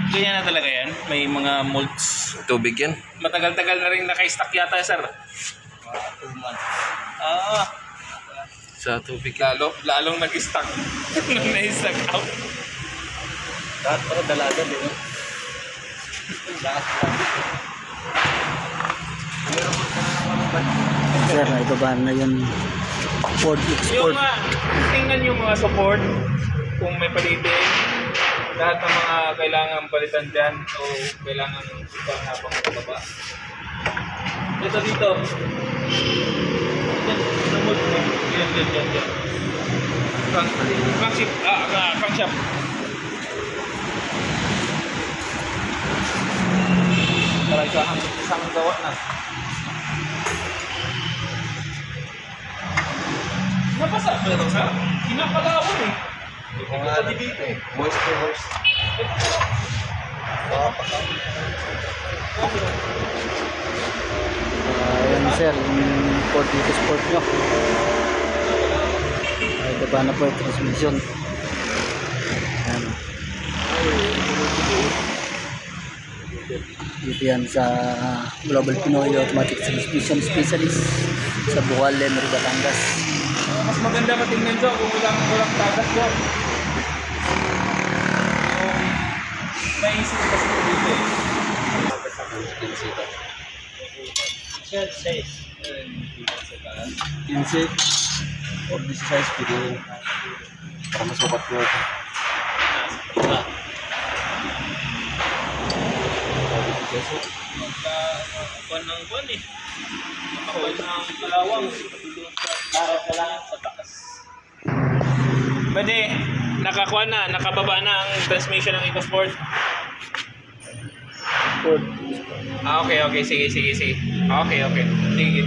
Ganyan na talaga yan. May mga molds. Tubig yan. Matagal-tagal na rin naka-stock yata, sir. 2 months. Ah, Sa tubig yan. lalong nag-stock. Nung na-stock out. Lahat para dalaga din. Lahat. Sir, ibaba na yung Ford Export. Yung tingnan yung mga support kung may palitin. Lahat ng mga kailangan palitan dyan o kailangan ipang habang bababa. Ito dito. Yan, namod mo. Yan. Crankshaft. Crankshaft. Tara, isang gawa na. Napasa ba ito, sir? Pinapalawon eh. Pati dito eh. Moist. Ayan sir, yung Ford Export nyo. Ay, ibaba na po yung transmission. Ayan. Dito yan sa Global Pinoy Automatic Transmission Specialist sa Buhal, Lemer, Batangas. Mas maganda matingnan dyan kung walang tagas dyan. Naisip kasi ko dito eh. Shirt size. Insect. Or this size video. Para masukat ko ito. Magkakuan ng kuan eh. Makakuan ng kalawang. Para ka lang sa takas. Pwede, nakakuan na, nakababa na ang transmission ng EcoSport. Ford. Okay. Sige. Okay. Sige.